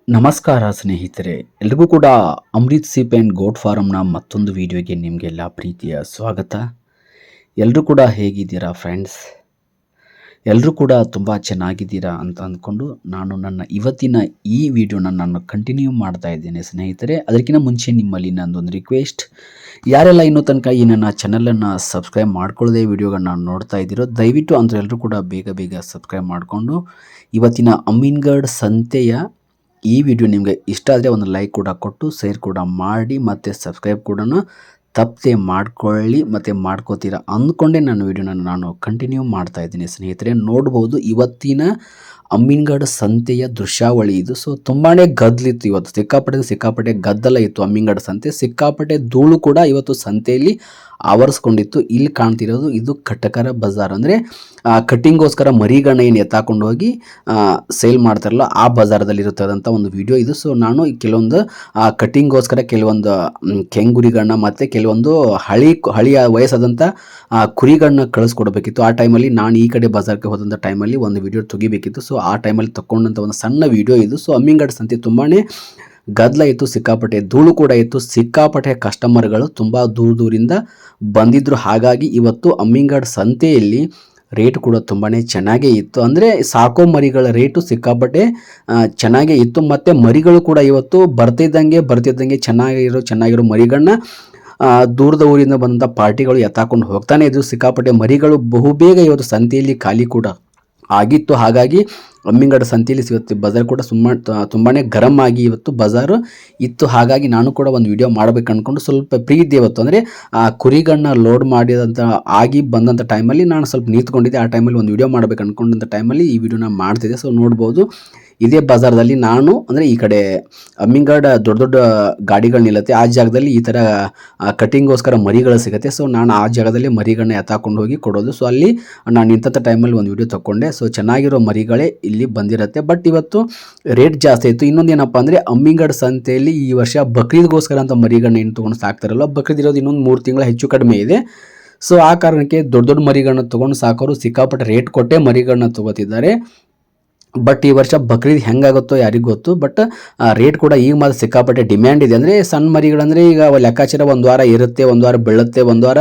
ನಮಸ್ಕಾರ ಸ್ನೇಹಿತರೆ, ಎಲ್ರಿಗೂ ಕೂಡ ಅಮೃತ್ ಸೀಪ್ ಆ್ಯಂಡ್ ಗೋಟ್ ಫಾರಮ್ನ ಮತ್ತೊಂದು ವಿಡಿಯೋಗೆ ನಿಮಗೆಲ್ಲ ಪ್ರೀತಿಯ ಸ್ವಾಗತ. ಎಲ್ಲರೂ ಕೂಡ ಹೇಗಿದ್ದೀರಾ ಫ್ರೆಂಡ್ಸ್? ಎಲ್ಲರೂ ಕೂಡ ತುಂಬ ಚೆನ್ನಾಗಿದ್ದೀರಾ ಅಂತ ಅಂದ್ಕೊಂಡು ನಾನು ನನ್ನ ಇವತ್ತಿನ ಈ ವಿಡಿಯೋನ ನಾನು ಕಂಟಿನ್ಯೂ ಮಾಡ್ತಾ ಇದ್ದೇನೆ ಸ್ನೇಹಿತರೆ. ಅದಕ್ಕಿಂತ ಮುಂಚೆ ನಿಮ್ಮಲ್ಲಿ ನನ್ನದೊಂದು ರಿಕ್ವೆಸ್ಟ್, ಯಾರೆಲ್ಲ ಇನ್ನೂ ತನಕ ಈ ನನ್ನ ಚಾನಲನ್ನು ಸಬ್ಸ್ಕ್ರೈಬ್ ಮಾಡ್ಕೊಳ್ಳದೆ ವಿಡಿಯೋಗಳನ್ನ ನೋಡ್ತಾ ಇದ್ದೀರೋ ದಯವಿಟ್ಟು ಅಂದರೆ ಎಲ್ಲರೂ ಕೂಡ ಬೇಗ ಸಬ್ಸ್ಕ್ರೈಬ್ ಮಾಡಿಕೊಂಡು ಇವತ್ತಿನ ಅಮೀನ್ಗಢ್ ಸಂತೆಯ ಈ ವಿಡಿಯೋ ನಿಮಗೆ ಇಷ್ಟ ಆದರೆ ಒಂದು ಲೈಕ್ ಕೂಡ ಕೊಟ್ಟು ಶೇರ್ ಕೂಡ ಮಾಡಿ ಮತ್ತು ಸಬ್ಸ್ಕ್ರೈಬ್ ಕೂಡ ತಪ್ಪದೆ ಮಾಡ್ಕೊಳ್ಳಿ ಮತ್ತು ಮಾಡ್ಕೋತೀರಾ ಅಂದ್ಕೊಂಡೇ ನನ್ನ ವಿಡಿಯೋನ ನಾನು ಕಂಟಿನ್ಯೂ ಮಾಡ್ತಾ ಇದ್ದೀನಿ ಸ್ನೇಹಿತರೆ. ನೋಡ್ಬೋದು ಇವತ್ತಿನ ಅಮೀನ್ಗಢ್ ಸಂತೆಯ ದೃಶ್ಯಾವಳಿ ಇದು. ಸೊ ತುಂಬಾ ಗದ್ದಲಿತ್ತು ಇವತ್ತು, ಸಿಕ್ಕಾಪಟ್ಟೆ ಗದ್ದಲ ಇತ್ತು ಅಮೀನ್ಗಢ್ ಸಂತೆ. ಸಿಕ್ಕಾಪಟ್ಟೆ ಧೂಳು ಕೂಡ ಇವತ್ತು ಸಂತೆಯಲ್ಲಿ ಆವರಿಸ್ಕೊಂಡಿತ್ತು. ಇಲ್ಲಿ ಕಾಣ್ತಿರೋದು ಇದು ಕಟಕರ ಬಜಾರ್, ಅಂದರೆ ಕಟ್ಟಿಂಗೋಸ್ಕರ ಮರಿಗಣ್ಣ ಏನು ಎತ್ತಾಕೊಂಡು ಹೋಗಿ ಸೇಲ್ ಮಾಡ್ತಾರಲ್ಲ ಆ ಬಜಾರದಲ್ಲಿ ಇರುತ್ತದಂಥ ಒಂದು ವಿಡಿಯೋ ಇದು. ಸೊ ನಾನು ಕೆಲವೊಂದು ಕಟ್ಟಿಂಗೋಸ್ಕರ ಕೆಲವೊಂದು ಕೆಂಗುರಿಗಳನ್ನ ಮತ್ತು ಕೆಲವೊಂದು ಹಳಿಯ ವಯಸ್ಸಾದಂಥ ಕುರಿಗಳನ್ನ ಕಳಿಸ್ಕೊಡ್ಬೇಕಿತ್ತು. ಆ ಟೈಮಲ್ಲಿ ನಾನು ಈ ಕಡೆ ಬಜಾರ್ಗೆ ಹೋದಂಥ ಟೈಮಲ್ಲಿ ಒಂದು ವಿಡಿಯೋ ತೆಗಿಬೇಕಿತ್ತು. ಸೊ ಆ ಟೈಮಲ್ಲಿ ತಗೊಂಡಂಥ ಒಂದು ಸಣ್ಣ ವಿಡಿಯೋ ಇದು. ಸೊ ಅಮೀನ್ಗಢ್ ಸಂತೆ ತುಂಬಾ ಗದ್ದಲ ಇತ್ತು, ಸಿಕ್ಕಾಪಟ್ಟೆ ಧೂಳು ಕೂಡ ಇತ್ತು, ಸಿಕ್ಕಾಪಟ್ಟೆ ಕಸ್ಟಮರ್ಗಳು ತುಂಬ ದೂರದಿಂದ ಬಂದಿದ್ದರು. ಹಾಗಾಗಿ ಇವತ್ತು ಅಮೀನ್ಗಢ್ ಸಂತೆಯಲ್ಲಿ ರೇಟ್ ಕೂಡ ತುಂಬಾ ಚೆನ್ನಾಗೇ ಇತ್ತು. ಅಂದರೆ ಸಾಕೋ ಮರಿಗಳ ರೇಟು ಸಿಕ್ಕಾಪಟ್ಟೆ ಚೆನ್ನಾಗೇ ಇತ್ತು. ಮತ್ತು ಮರಿಗಳು ಕೂಡ ಇವತ್ತು ಬರ್ತಿದ್ದಂಗೆ ಚೆನ್ನಾಗಿರೋ ಮರಿಗಳನ್ನ ದೂರದ ಊರಿಂದ ಬಂದಂಥ ಪಾರ್ಟಿಗಳು ಎತ್ತಾಕೊಂಡು ಹೋಗ್ತಾನೆ ಇದ್ರು. ಸಿಕ್ಕಾಪಟ್ಟೆ ಮರಿಗಳು ಬಹುಬೇಗ ಇವತ್ತು ಸಂತೆಯಲ್ಲಿ ಖಾಲಿ ಕೂಡ ಆಗಿತ್ತು. ಹಾಗಾಗಿ ಅಮೀನ್ಗಢ್ ಸಂತೆಯಲ್ಲಿ ಇವತ್ತು ಬಜಾರ್ ಕೂಡ ತುಂಬಾ ಗರಂ ಆಗಿ ಇವತ್ತು ಬಜಾರು ಇತ್ತು. ಹಾಗಾಗಿ ನಾನು ಕೂಡ ಒಂದು ವಿಡಿಯೋ ಮಾಡಬೇಕು ಅಂದ್ಕೊಂಡು ಸ್ವಲ್ಪ ಫ್ರೀ ಇದ್ದೆ ಇವತ್ತು. ಅಂದರೆ ಕುರಿಗಳನ್ನ ಲೋಡ್ ಮಾಡಿದಂಥ ಬಂದಂಥ ಟೈಮಲ್ಲಿ ನಾನು ಸ್ವಲ್ಪ ನಿಂತ್ಕೊಂಡಿದ್ದೆ. ಆ ಟೈಮಲ್ಲಿ ಒಂದು ವಿಡಿಯೋ ಮಾಡಬೇಕು ಅಂದ್ಕೊಂಡಂಥ ಟೈಮಲ್ಲಿ ಈ ವಿಡಿಯೋನ ಮಾಡ್ತಿದ್ದೆ. ಸೊ ನೋಡ್ಬೋದು ಇದೇ ಬಜಾರ್ದಲ್ಲಿ ನಾನು, ಅಂದರೆ ಈ ಕಡೆ ಅಮೀನ್ಗಢ್ ದೊಡ್ಡ ಗಾಡಿಗಳು ನಿಲ್ಲುತ್ತೆ, ಆ ಜಾಗದಲ್ಲಿ ಈ ಥರ ಕಟ್ಟಿಂಗೋಸ್ಕರ ಮರಿಗಳು ಸಿಗುತ್ತೆ. ಸೊ ನಾನು ಆ ಜಾಗದಲ್ಲಿ ಮರಿಗಳನ್ನ ಎತ್ತಾಕೊಂಡು ಹೋಗಿ ಕೊಡೋದು. ಸೊ ಅಲ್ಲಿ ನಾನು ನಿಂತ ಟೈಮಲ್ಲಿ ಒಂದು ವಿಡಿಯೋ ತಗೊಂಡೆ. ಸೊ ಚೆನ್ನಾಗಿರೋ ಮರಿಗಳೇ ಇಲ್ಲಿ ಬಂದಿರುತ್ತೆ. ಬಟ್ ಇವತ್ತು ರೇಟ್ ಜಾಸ್ತಿ ಇತ್ತು. ಇನ್ನೊಂದು ಏನಪ್ಪ ಅಂದರೆ ಅಮೀನ್ಗಢ್ ಸಂತೆಯಲ್ಲಿ ಈ ವರ್ಷ ಬಕ್ರೀದ್ಗೋಸ್ಕರ ಅಂತ ಮರಿಗಳನ್ನ ಏನು ತೊಗೊಂಡು ಸಾಕ್ತಾರಲ್ಲ, ಬಕ್ರೀದ್ ಇರೋದು ಇನ್ನೊಂದು 3 ತಿಂಗಳ ಹೆಚ್ಚು ಕಡಿಮೆ ಇದೆ. ಸೊ ಆ ಕಾರಣಕ್ಕೆ ದೊಡ್ಡ ಮರಿಗಳನ್ನ ತೊಗೊಂಡು ಸಾಕೋರು ಸಿಕ್ಕಾಪಟ್ಟೆ ರೇಟ್ ಕೊಟ್ಟೆ ಮರಿಗಳನ್ನ ತೊಗೋತಿದ್ದಾರೆ. ಬಟ್ ಈ ವರ್ಷ ಬಕ್ರೀದ್ ಹೆಂಗಾಗುತ್ತೋ ಯಾರಿಗೂ ಗೊತ್ತು. ಬಟ್ ರೇಟ್ ಕೂಡ ಈಗ ಮಾತ್ರ ಸಿಕ್ಕಾಪಟ್ಟೆ ಡಿಮ್ಯಾಂಡ್ ಇದೆ. ಅಂದರೆ ಸಣ್ಣ ಮರಿಗಳಂದರೆ ಈಗ ಲೆಕ್ಕಾಚಾರ ಒಂದು ವಾರ ಇರುತ್ತೆ, ಒಂದು ವಾರ ಬೀಳುತ್ತೆ, ಒಂದು ವಾರ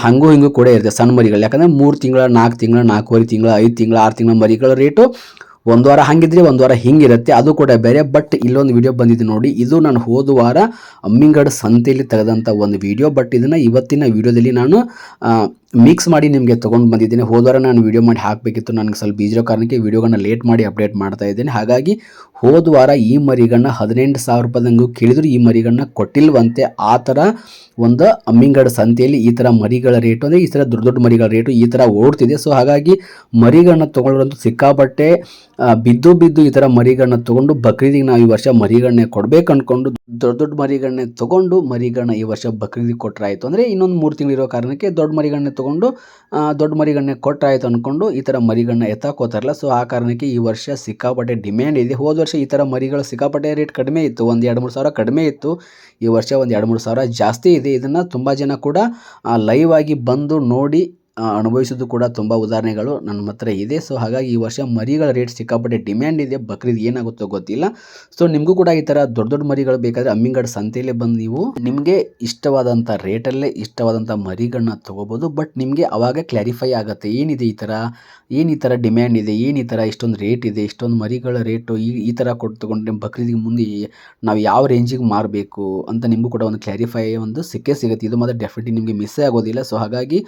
ಹಿಂಗೂ ಕೂಡ ಇರುತ್ತೆ ಸಣ್ಣ ಮರಿಗಳು. ಯಾಕಂದರೆ 3 ತಿಂಗಳ 4 ತಿಂಗಳ 4.5 ತಿಂಗಳ 5 ತಿಂಗಳ 6 ತಿಂಗಳ ಮರಿಗಳ ರೇಟು ಒಂದು ವಾರ ಹಂಗಿದ್ರೆ ಒಂದು ವಾರ ಹಿಂಗಿರುತ್ತೆ, ಅದು ಕೂಡ ಬೇರೆ. ಬಟ್ ಇಲ್ಲೊಂದು ವಿಡಿಯೋ ಬಂದಿದೆ ನೋಡಿ, ಇದು ನಾನು ಹೋದ ವಾರ ಅಮೀನ್ಗಢ್ ಸಂತೆಯಲ್ಲಿ ತೆಗೆದಂಥ ಒಂದು ವಿಡಿಯೋ. ಬಟ್ ಇದನ್ನು ಇವತ್ತಿನ ವಿಡಿಯೋದಲ್ಲಿ ನಾನು ಮಿಕ್ಸ್ ಮಾಡಿ ನಿಮಗೆ ತೊಗೊಂಡು ಬಂದಿದ್ದೇನೆ. ಹೋದ ವಾರ ನಾನು ವಿಡಿಯೋ ಮಾಡಿ ಹಾಕಬೇಕಿತ್ತು, ನನಗೆ ಸ್ವಲ್ಪ ಬೀಜರೋ ಕಾರಣಕ್ಕೆ ವಿಡಿಯೋಗಳನ್ನ ಲೇಟ್ ಮಾಡಿ ಅಪ್ಡೇಟ್ ಮಾಡ್ತಾ ಇದ್ದೇನೆ. ಹಾಗಾಗಿ ಹೋದ ವಾರ ಈ ಮರಿಗಳನ್ನ 18,000 ರೂಪಾಯಿದಂಗೂ ಕೇಳಿದ್ರು, ಈ ಮರಿಗಳನ್ನ ಕೊಟ್ಟಿಲ್ವಂತೆ. ಆ ಥರ ಒಂದು ಅಮೀನ್ಗಢ್ ಸಂತೆಯಲ್ಲಿ ಈ ಥರ ಮರಿಗಳ ರೇಟು, ಅಂದರೆ ಈ ಥರ ದೊಡ್ಡ ಮರಿಗಳ ರೇಟು ಈ ಥರ ಓಡ್ತಿದೆ. ಸೊ ಹಾಗಾಗಿ ಮರಿಗಳನ್ನ ತೊಗೊಳ್ಳೋರಂತೂ ಸಿಕ್ಕಾಪಟ್ಟೆ ಬಿದ್ದು ಈ ಥರ ಮರಿಗಳನ್ನ ತೊಗೊಂಡು ಬಕ್ರೀದಿಗೆ ನಾವು ಈ ವರ್ಷ ಮರಿಗಳನ್ನೇ ಕೊಡಬೇಕು ಅಂದ್ಕೊಂಡು ದೊಡ್ಡ ಮರಿಗಳನ್ನೇ ತೊಗೊಂಡು ಮರಿಗಳನ್ನ ಈ ವರ್ಷ ಬಕ್ರೀದಿಗೆ ಕೊಟ್ಟರಾಯಿತು. ಅಂದರೆ ಇನ್ನೊಂದು 3 ತಿಂಗಳು ಇರೋ ಕಾರಣಕ್ಕೆ ದೊಡ್ಡ ಮರಿಗಳನ್ನೇ ತೊಗೊಂಡು ದೊಡ್ಡ ಮರಿಗಳನ್ನೇ ಕೊಟ್ಟರಾಯಿತು ಅಂದ್ಕೊಂಡು ಈ ಥರ ಮರಿಗಳನ್ನ ಎತ್ತಾಕೋತಾರಲ್ಲ. ಸೊ ಆ ಕಾರಣಕ್ಕೆ ಈ ವರ್ಷ ಸಿಕ್ಕಾಪಟ್ಟೆ ಡಿಮ್ಯಾಂಡ್ ಇದೆ. ಹೋದ ವರ್ಷ ಈ ಥರ ಮರಿಗಳು ಸಿಕ್ಕಾಪಟ್ಟೆ ರೇಟ್ ಕಡಿಮೆ ಇತ್ತು, ಒಂದು 2-3 ಸಾವಿರ ಕಡಿಮೆ ಇತ್ತು. ಈ ವರ್ಷ ಒಂದು 2-3 ಸಾವಿರ ಜಾಸ್ತಿ ಇದೆ. ಇದನ್ನು ತುಂಬ ಜನ ಕೂಡ ಲೈವ್ ಆಗಿ ಬಂದು ನೋಡಿ ಅನುಭವಿಸೋದು ಕೂಡ ತುಂಬ ಉದಾಹರಣೆಗಳು ನನ್ನ ಹತ್ರ ಇದೆ. ಸೊ ಹಾಗಾಗಿ ಈ ವರ್ಷ ಮರಿಗಳ ರೇಟ್ ಸಿಕ್ಕಾಪಟ್ಟೆ ಡಿಮ್ಯಾಂಡ್ ಇದೆ. ಬಕ್ರೀದ್ ಏನಾಗುತ್ತೋ ಗೊತ್ತಿಲ್ಲ. ಸೊ ನಿಮಗೂ ಕೂಡ ಈ ಥರ ದೊಡ್ಡ ಮರಿಗಳು ಬೇಕಾದರೆ ಅಮೀನ್ಗಢ್ ಸಂತೆಯಲ್ಲೇ ಬಂದು ನೀವು ನಿಮಗೆ ಇಷ್ಟವಾದಂಥ ರೇಟಲ್ಲೇ ಇಷ್ಟವಾದಂಥ ಮರಿಗಳನ್ನ ತೊಗೋಬೋದು. ಬಟ್ ನಿಮಗೆ ಅವಾಗ ಕ್ಲಾರಿಫೈ ಆಗುತ್ತೆ ಏನಿದೆ ಈ ಥರ ಡಿಮ್ಯಾಂಡ್ ಇದೆ, ಏನು ಈ ಥರ ಇಷ್ಟೊಂದು ರೇಟ್ ಇದೆ, ಇಷ್ಟೊಂದು ಮರಿಗಳ ರೇಟು ಈ ಥರ ಕೊಟ್ಟು ತೊಗೊಂಡ್ರೆ ಬಕ್ರೀದಿಗೆ ಮುಂದೆ ನಾವು ಯಾವ ರೇಂಜಿಗೆ ಮಾರಬೇಕು ಅಂತ ನಿಮಗೂ ಕೂಡ ಒಂದು ಕ್ಲಾರಿಫೈ ಒಂದು ಸಿಗುತ್ತೆ. ಇದು ಮಾತ್ರ ಡೆಫಿನೆಟ್ಲಿ ನಿಮಗೆ ಮಿಸ್ಸೇ ಆಗೋದಿಲ್ಲ. ಸೊ ಹಾಗಾಗಿ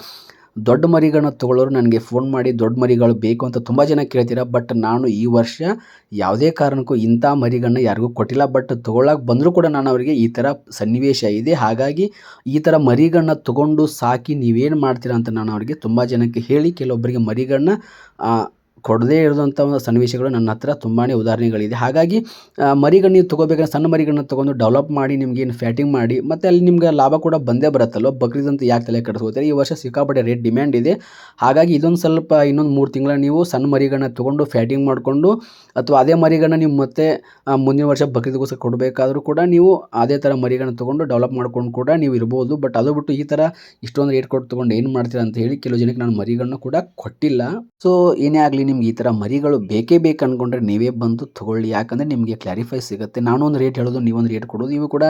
ದೊಡ್ಡ ಮರಿಗಳನ್ನ ತೊಗೊಳ್ಳೋರು ನನಗೆ ಫೋನ್ ಮಾಡಿ ದೊಡ್ಡ ಮರಿಗಳು ಬೇಕು ಅಂತ ತುಂಬ ಜನ ಕೇಳ್ತೀರಾ. ಬಟ್ ನಾನು ಈ ವರ್ಷ ಯಾವುದೇ ಕಾರಣಕ್ಕೂ ಇಂಥ ಮರಿಗಳನ್ನ ಯಾರಿಗೂ ಕೊಟ್ಟಿಲ್ಲ. ಬಟ್ ತೊಗೊಳಕ್ಕೆ ಬಂದರೂ ಕೂಡ ನಾನು ಅವರಿಗೆ ಈ ಥರ ಸನ್ನಿವೇಶ ಇದೆ, ಹಾಗಾಗಿ ಈ ಥರ ಮರಿಗಳನ್ನ ತೊಗೊಂಡು ಸಾಕಿ ನೀವೇನು ಮಾಡ್ತೀರಾ ಅಂತ ನಾನು ಅವರಿಗೆ ತುಂಬ ಜನಕ್ಕೆ ಹೇಳಿ ಕೆಲವೊಬ್ಬರಿಗೆ ಮರಿಗಳನ್ನ ಕೊಡದೇ ಇರೋದಂಥ ಒಂದು ಸನ್ನಿವೇಶಗಳು ನನ್ನ ಹತ್ರ ತುಂಬಾ ಉದಾಹರಣೆಗಳಿದೆ. ಹಾಗಾಗಿ ಮರಿಗಳು ನೀವು ತೊಗೋಬೇಕಾದ್ರೆ ಸಣ್ಣ ಮರಿಗಳನ್ನ ತೊಗೊಂಡು ಡೆವಲಪ್ ಮಾಡಿ ನಿಮಗೇನು ಫ್ಯಾಟಿಂಗ್ ಮಾಡಿ ಮತ್ತು ಅಲ್ಲಿ ನಿಮ್ಗೆ ಲಾಭ ಕೂಡ ಬಂದೇ ಬರುತ್ತಲ್ವ. ಬಕ್ರೀದ್ ಅಂತ ಯಾಕೆ ತಲೆ ಕೆಡಿಸ್ಕೋತೀರಿ, ಈ ವರ್ಷ ಸಿಕ್ಕಾಪಟ್ಟೆ ರೇಟ್ ಡಿಮ್ಯಾಂಡ್ ಇದೆ. ಹಾಗಾಗಿ ಇದೊಂದು ಸ್ವಲ್ಪ ಇನ್ನೊಂದು 3 ತಿಂಗಳ ನೀವು ಸಣ್ಣ ಮರಿಗಳನ್ನ ತೊಗೊಂಡು ಫ್ಯಾಟಿಂಗ್ ಮಾಡಿಕೊಂಡು ಅಥವಾ ಅದೇ ಮರಿಗಳನ್ನ ನೀವು ಮತ್ತೆ ಮುಂದಿನ ವರ್ಷ ಬಕ್ರೀದ್ಗೋಸ್ಕರ ಕೊಡಬೇಕಾದ್ರೂ ಕೂಡ ನೀವು ಅದೇ ಥರ ಮರಿಗಳನ್ನ ತೊಗೊಂಡು ಡೆವಲಪ್ ಮಾಡ್ಕೊಂಡು ಕೂಡ ನೀವು ಇರ್ಬೋದು. ಬಟ್ ಅದು ಬಿಟ್ಟು ಈ ಥರ ಇಷ್ಟೊಂದು ರೇಟ್ ಕೊಟ್ಟು ತೊಗೊಂಡು ಏನು ಮಾಡ್ತೀರಾ ಅಂತ ಹೇಳಿ ಕೆಲವು ಜನಕ್ಕೆ ನಾನು ಮರಿಗಳನ್ನ ಕೂಡ ಕೊಟ್ಟಿಲ್ಲ. ಸೊ ಏನೇ ಆಗಲಿ ನಿಮ್ಗೆ ಈ ಥರ ಮರಿಗಳು ಬೇಕೇ ಬೇಕು ಅಂದ್ಕೊಂಡ್ರೆ ನೀವೇ ಬಂದು ತೊಗೊಳ್ಳಿ. ಯಾಕಂದರೆ ನಿಮಗೆ ಕ್ಲಾರಿಫೈ ಸಿಗುತ್ತೆ. ನಾನೊಂದು ರೇಟ್ ಹೇಳೋದು ನೀವೊಂದು ರೇಟ್ ಕೊಡೋದು ಇವು ಕೂಡ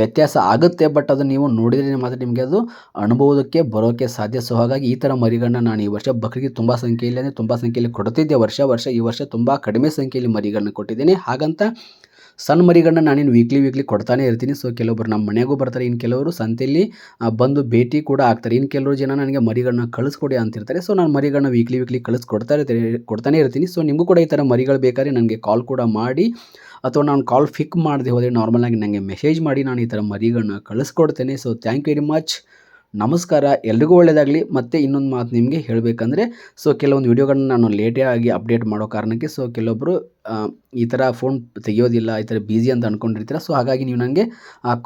ವ್ಯತ್ಯಾಸ ಆಗುತ್ತೆ. ಬಟ್ ಅದು ನೀವು ನೋಡಿದರೆ ಮಾತ್ರ ನಿಮಗೆ ಅದು ಅನುಭವಕ್ಕೆ ಬರೋಕ್ಕೆ ಸಾಧ್ಯ. ಸೊ ಹಾಗಾಗಿ ಈ ಥರ ಮರಿಗಳನ್ನ ನಾನು ಈ ವರ್ಷ ಬಕ್ರಿಗೆ ತುಂಬ ಸಂಖ್ಯೆಯಲ್ಲಿ ಅಂದರೆ ತುಂಬ ಸಂಖ್ಯೆಯಲ್ಲಿ ಕೊಡ್ತಿದ್ದೆ ಈ ವರ್ಷ ತುಂಬ ಕಡಿಮೆ ಸಂಖ್ಯೆಯಲ್ಲಿ ಮರಿಗಳನ್ನ ಕೊಟ್ಟಿದ್ದೀನಿ. ಹಾಗಂತ ಸಣ್ಣ ಮರಿಗಳನ್ನ ನಾನೇನು ವೀಕ್ಲಿ ಕೊಡ್ತಾನೆ ಇರ್ತೀನಿ. ಸೊ ಕೆಲವೊಬ್ಬರು ನಮ್ಮ ಮನೆಗೂ ಬರ್ತಾರೆ, ಇನ್ನು ಕೆಲವರು ಸಂತೆಯಲ್ಲಿ ಬಂದು ಭೇಟಿ ಕೂಡ ಆಗ್ತಾರೆ. ಇನ್ನು ಕೆಲವರು ಜನ ನನಗೆ ಮರಿಗಳನ್ನ ಕಳಿಸ್ಕೊಡಿ ಅಂತಿರ್ತಾರೆ. ಸೊ ನಾನು ಮರಿಗಳನ್ನ ವೀಕ್ಲಿ ಕೊಡ್ತಾನೆ ಇರ್ತೀನಿ. ಸೊ ನಿಮಗೂ ಕೂಡ ಈ ಥರ ಮರಿಗಳು ಬೇಕಾದ್ರೆ ನನಗೆ ಕಾಲ್ ಕೂಡ ಮಾಡಿ ಅಥವಾ ನಾನು ಕಾಲ್ ಪಿಕ್ ಮಾಡದೆ ಹೋದರೆ ನಾರ್ಮಲಾಗಿ ನನಗೆ ಮೆಸೇಜ್ ಮಾಡಿ ನಾನು ಈ ಥರ ಮರಿಗಳನ್ನ ಕಳಿಸ್ಕೊಡ್ತೇನೆ. So thank you very much. ನಮಸ್ಕಾರ, ಎಲ್ರಿಗೂ ಒಳ್ಳೆಯದಾಗಲಿ. ಮತ್ತು ಇನ್ನೊಂದು ಮಾತು ನಿಮಗೆ ಹೇಳಬೇಕಂದ್ರೆ, ಸೊ ಕೆಲವೊಂದು ವಿಡಿಯೋಗಳನ್ನ ನಾನು ಲೇಟಾಗಿ ಅಪ್ಡೇಟ್ ಮಾಡೋ ಕಾರಣಕ್ಕೆ ಸೊ ಕೆಲವೊಬ್ಬರು ಈ ಥರ ಫೋನ್ ತೆಗಿಯೋದಿಲ್ಲ, ಈ ಥರ ಬ್ಯುಸಿ ಅಂತ ಅಂದ್ಕೊಂಡಿರ್ತೀರ. ಸೊ ಹಾಗಾಗಿ ನೀವು ನನಗೆ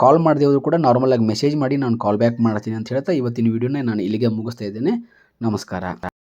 ಕಾಲ್ ಮಾಡದೆ ಹೋದರೂ ಕೂಡ ನಾರ್ಮಲಾಗಿ ಮೆಸೇಜ್ ಮಾಡಿ ನಾನು ಕಾಲ್ ಬ್ಯಾಕ್ ಮಾಡ್ತೀನಿ ಅಂತ ಹೇಳ್ತಾ ಇವತ್ತಿನ ವಿಡಿಯೋನ ನಾನು ಇಲ್ಲಿಗೆ ಮುಗಿಸ್ತಾ ಇದ್ದೇನೆ. ನಮಸ್ಕಾರ.